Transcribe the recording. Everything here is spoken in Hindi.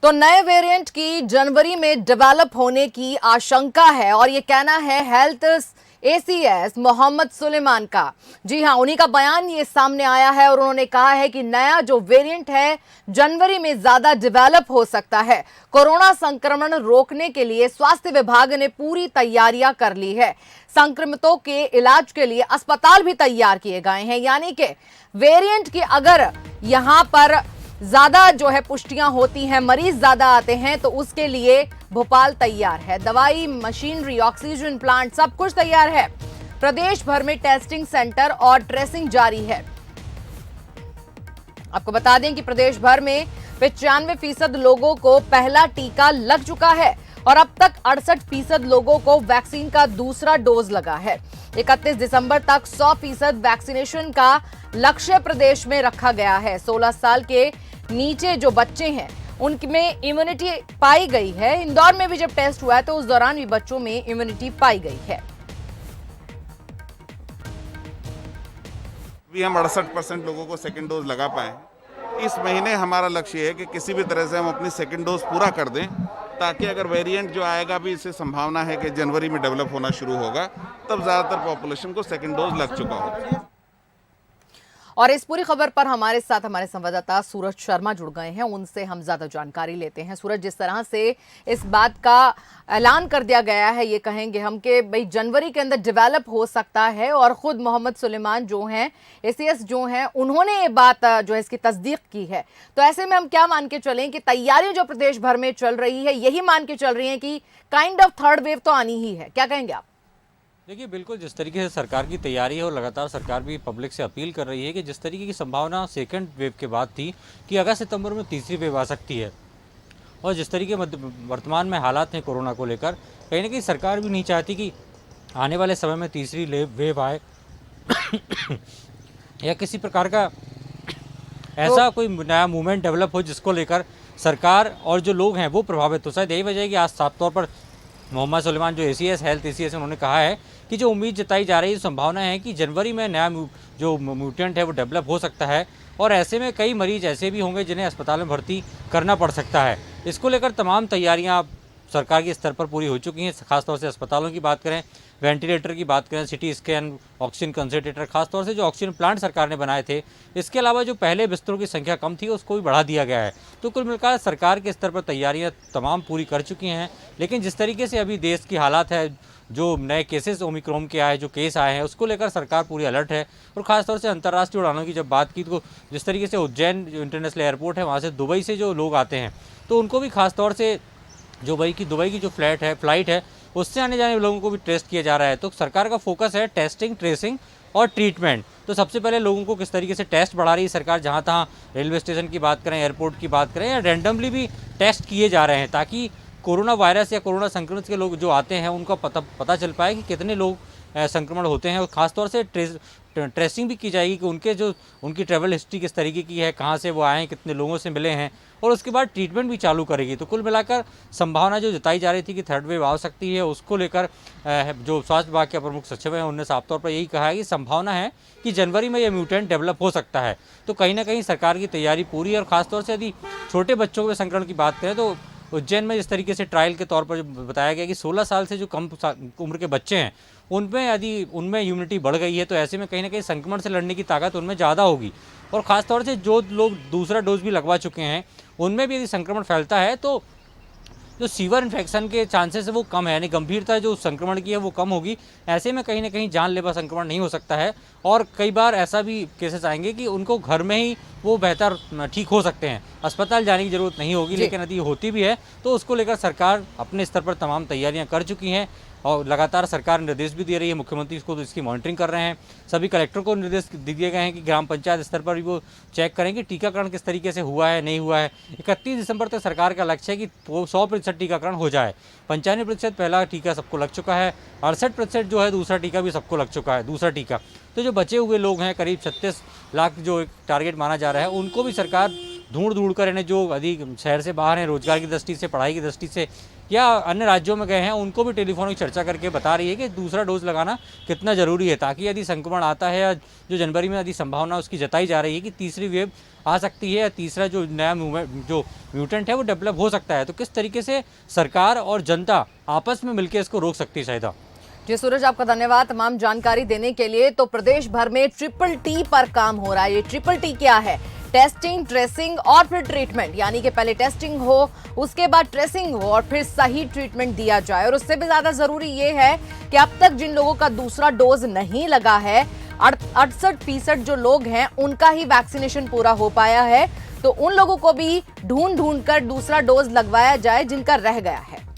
तो नए वेरिएंट की जनवरी में डेवलप होने की आशंका है और ये कहना है हेल्थ एसीएस मोहम्मद सुलेमान का। जी हां, उन्हीं का बयान ये सामने आया है और उन्होंने कहा है कि नया जो वेरिएंट है जनवरी में ज्यादा डेवलप हो सकता है। कोरोना संक्रमण रोकने के लिए स्वास्थ्य विभाग ने पूरी तैयारियां कर ली है। संक्रमितों के इलाज के लिए अस्पताल भी तैयार किए गए हैं, यानी कि वेरिएंट की अगर यहां पर ज्यादा जो है पुष्टियां होती हैं, मरीज ज्यादा आते हैं, तो उसके लिए भोपाल तैयार है। दवाई, मशीनरी, ऑक्सीजन प्लांट सब कुछ तैयार है। प्रदेश भर में टेस्टिंग सेंटर और ट्रेसिंग जारी है। आपको बता दें कि प्रदेश भर में 95% लोगों को पहला टीका लग चुका है और अब तक 68% लोगों को वैक्सीन का दूसरा डोज लगा है। 31 दिसंबर तक 100% वैक्सीनेशन का लक्ष्य प्रदेश में रखा गया है। 16 साल के नीचे जो बच्चे हैं उनमें इम्यूनिटी पाई गई है। इंदौर में भी जब टेस्ट हुआ है तो उस दौरान भी बच्चों में इम्यूनिटी पाई गई है। भी हम 68% लोगों को सेकेंड डोज लगा पाए। इस महीने हमारा लक्ष्य है कि किसी भी तरह से हम अपनी सेकेंड डोज पूरा कर दें, ताकि अगर वेरिएंट जो आएगा भी इससे संभावना है कि जनवरी में डेवलप होना शुरू होगा, तब ज़्यादातर पॉपुलेशन को सेकेंड डोज लग चुका हो। और इस पूरी खबर पर हमारे साथ हमारे संवाददाता सूरज शर्मा जुड़ गए हैं, उनसे हम ज्यादा जानकारी लेते हैं। सूरज, जिस तरह से इस बात का ऐलान कर दिया गया है, ये कहेंगे हम कि भाई जनवरी के अंदर डेवलप हो सकता है और खुद मोहम्मद सुलेमान जो हैं, एसीएस जो हैं, उन्होंने ये बात जो है इसकी तस्दीक की है, तो ऐसे में हम क्या मान के चलें कि तैयारी जो प्रदेश भर में चल रही है यही मान के चल रही है कि काइंड ऑफ थर्ड वेव तो आनी ही है? क्या कहेंगे आप? देखिए, बिल्कुल जिस तरीके से सरकार की तैयारी है और लगातार सरकार भी पब्लिक से अपील कर रही है कि जिस तरीके की संभावना सेकंड वेव के बाद थी कि अगस्त सितंबर में तीसरी वेव आ सकती है, और जिस तरीके वर्तमान में हालात हैं कोरोना को लेकर, कहीं ना कहीं सरकार भी नहीं चाहती कि आने वाले समय में तीसरी वेव आए या किसी प्रकार का ऐसा कोई नया मूवमेंट डेवलप हो जिसको लेकर सरकार और जो लोग हैं वो प्रभावित हो। शायद यही वजह है कि आज साफ तौर पर मोहम्मद सुलेमान जो एसीएस हेल्थ एसीएस उन्होंने कहा है कि जो उम्मीद जताई जा रही है, संभावना है कि जनवरी में नया जो म्यूटेंट है वो डेवलप हो सकता है, और ऐसे में कई मरीज ऐसे भी होंगे जिन्हें अस्पताल में भर्ती करना पड़ सकता है। इसको लेकर तमाम तैयारियां सरकार के स्तर पर पूरी हो चुकी हैं। खासतौर से अस्पतालों की बात करें, वेंटिलेटर की बात करें, सिटी स्कैन, ऑक्सीजन कंसंट्रेटर, खासतौर से जो ऑक्सीजन प्लांट सरकार ने बनाए थे, इसके अलावा जो पहले बिस्तरों की संख्या कम थी उसको भी बढ़ा दिया गया है। तो कुल मिलकर सरकार के स्तर पर तैयारियां तमाम पूरी कर चुकी हैं। लेकिन जिस तरीके से अभी देश की हालात है, जो नए केसेस ओमिक्रॉन के आए, जो केस आए हैं, उसको लेकर सरकार पूरी अलर्ट है। और ख़ासतौर से अंतर्राष्ट्रीय उड़ानों की जब बात की तो जिस तरीके से उज्जैन जो इंटरनेशनल एयरपोर्ट है, वहाँ से दुबई से जो लोग आते हैं, तो उनको भी खासतौर से जो दुबई की जो फ्लाइट है उससे आने जाने वाले लोगों को भी टेस्ट किया जा रहा है। तो सरकार का फोकस है टेस्टिंग, ट्रेसिंग और ट्रीटमेंट। तो सबसे पहले लोगों को किस तरीके से टेस्ट बढ़ा रही है सरकार, जहाँ तहाँ रेलवे स्टेशन की बात करें, एयरपोर्ट की बात करें, या रैंडमली भी टेस्ट किए जा रहे हैं, ताकि कोरोना वायरस या कोरोना संक्रमित के लोग जो आते हैं उनका पता चल पाए कि कितने लोग संक्रमण होते हैं। और ख़ासतौर से ट्रेसिंग भी की जाएगी कि उनकी ट्रैवल हिस्ट्री किस तरीके की है, कहाँ से वो आए हैं, कितने लोगों से मिले हैं, और उसके बाद ट्रीटमेंट भी चालू करेगी। तो कुल मिलाकर संभावना जो जताई जा रही थी कि थर्ड वेव आ सकती है, उसको लेकर जो स्वास्थ्य विभाग के प्रमुख सचिव हैं उन्होंने साफ तौर पर यही कहा है कि संभावना है कि जनवरी में यह म्यूटेंट डेवलप हो सकता है। तो कहीं ना कहीं सरकार की तैयारी पूरी है। और ख़ासतौर से यदि छोटे बच्चों के संक्रमण की बात करें तो उज्जैन में जिस तरीके से ट्रायल के तौर पर जो बताया गया कि 16 साल से जो कम उम्र के बच्चे हैं उनमें इम्यूनिटी बढ़ गई है, तो ऐसे में कहीं ना कहीं संक्रमण से लड़ने की ताकत उनमें ज़्यादा होगी। और ख़ासतौर से जो लोग दूसरा डोज भी लगवा चुके हैं उनमें भी यदि संक्रमण फैलता है तो जो सीवर इन्फेक्शन के चांसेस है वो कम है, यानी गंभीरता जो संक्रमण की है वो कम होगी। ऐसे में कहीं ना कहीं जानलेवा संक्रमण नहीं हो सकता है, और कई बार ऐसा भी केसेस आएंगे कि उनको घर में ही वो बेहतर ठीक हो सकते हैं, अस्पताल जाने की जरूरत नहीं होगी। लेकिन यदि होती भी है तो उसको लेकर सरकार अपने स्तर पर तमाम तैयारियां कर चुकी हैं, और लगातार सरकार निर्देश भी दे रही है। मुख्यमंत्री इसको तो इसकी मॉनिटरिंग कर रहे हैं। सभी कलेक्टर को निर्देश दिए गए हैं कि ग्राम पंचायत स्तर पर भी वो चेक करें कि टीकाकरण किस तरीके से हुआ है, नहीं हुआ है। 31 दिसंबर तक सरकार का लक्ष्य है कि 100% टीकाकरण हो जाए। 95% पहला टीका सबको लग चुका है, 68% जो है दूसरा टीका भी सबको लग चुका है, दूसरा टीका। तो जो बचे हुए लोग हैं, करीब 36 लाख जो एक टारगेट माना जा रहा है, उनको भी सरकार ढूंढ ढूंढ कर इन्हें जो अधिक शहर से बाहर हैं, रोजगार की दृष्टि से, पढ़ाई की दृष्टि से या अन्य राज्यों में गए हैं, उनको भी टेलीफोनिक चर्चा करके बता रही है कि दूसरा डोज लगाना कितना ज़रूरी है, ताकि यदि संक्रमण आता है या जो जनवरी में यदि संभावना उसकी जताई जा रही है कि तीसरी वेव आ सकती है या तीसरा जो नया जो म्यूटेंट है वो डेवलप हो सकता है, तो किस तरीके से सरकार और जनता आपस में मिलकर इसको रोक सकती है शायद। जी सूरज, आपका धन्यवाद तमाम जानकारी देने के लिए। तो प्रदेश भर में ट्रिपल टी पर काम हो रहा है। ये ट्रिपल टी क्या है? टेस्टिंग, ट्रेसिंग और फिर ट्रीटमेंट, यानी कि पहले टेस्टिंग हो, उसके बाद ट्रेसिंग हो और फिर सही ट्रीटमेंट दिया जाए। और उससे भी ज्यादा जरूरी ये है कि अब तक जिन लोगों का दूसरा डोज नहीं लगा है, 68% जो लोग हैं उनका ही वैक्सीनेशन पूरा हो पाया है, तो उन लोगों को भी ढूंढ ढूंढ कर दूसरा डोज लगवाया जाए जिनका रह गया है।